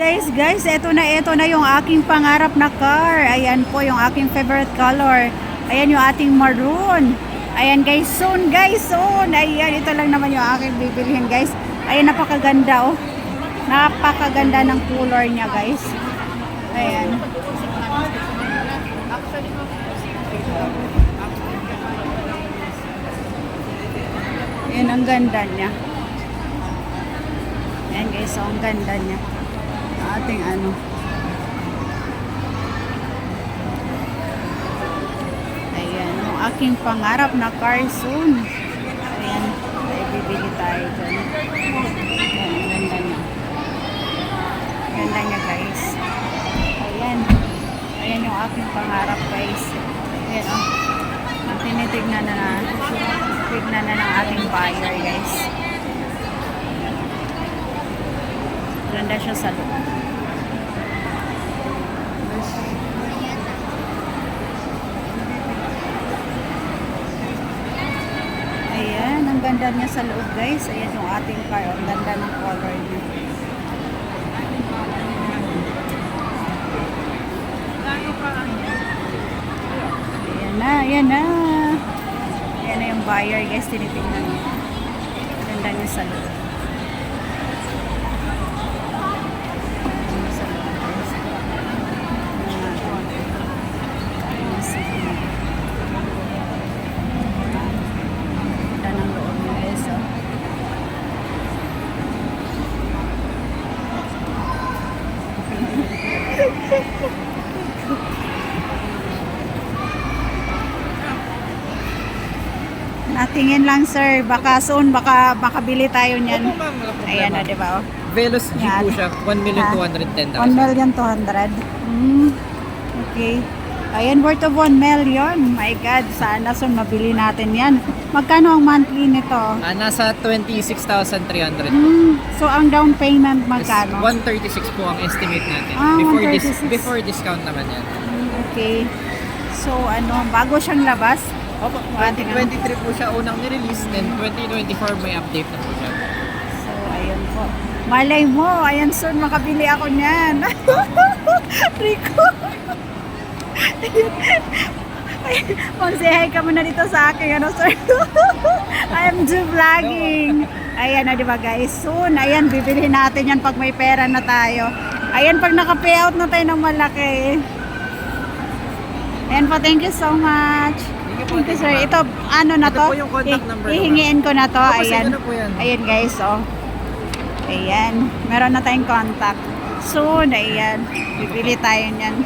Guys, ito na yung aking pangarap na car. Ayan po yung aking favorite color. Ayan yung ating maroon. Ayan guys, soon. Ayan, ito lang naman yung aking bibilihin guys. Ayan, napakaganda oh. Napakaganda ng color niya guys. Ayan. Ayan, ang ganda niya. Ayan guys, so ang ganda niya. Ating ano. Ayan, yung aking pangarap na car soon. Ayan, ay bibili tayo dyan. Ayan, ang ganda niya. Ganda niya guys. Ayan. Ayan yung aking pangarap guys. Ayan o. Oh. Tinitignan na ng ating buyer guys. Ganda siya sa loob. Ayan, ang ganda niya sa loob guys. Ayan yung ating car. Ang ganda ng color niya. Ayan na. Ayan na yung buyer guys. Tinitingnan niya. Ganda niya sa loob. Natingin lang sir, baka soon, baka makabili tayo niyan. Ayan na, di ba? Oh. Veloz G po siya, 1,210,000. 1,200,000. Okay. Ayan, worth of 1 million. My God, sana soon mabili natin yan. Magkano ang monthly nito? Nasa 26,300. So, ang down payment magkano? 136 po ang estimate natin. Before, before discount naman yan. Okay. So, ano, bago siyang labas? Opo, 2023 po siya unang nirelease, then 2024 may update na po siya. So, ayun po. Malay mo, ayan soon, makabili ako niyan. Rico. Mag-say hi ka muna dito sa akin, ano sir? I am do vlogging. Ayan na, di ba guys? Soon, ayan, bibili natin yan pag may pera na tayo. Ayan, pag naka-payout na tayo ng malaki. Ayan po, thank you so much. Thank you sir. Ito, ano na to? Ito po yung contact number. Hihingiin ko na to. Ayan. Po yan. Ayan guys, oh. Ayan. Meron na tayong contact. Soon, ayan. Bibili tayo niyan.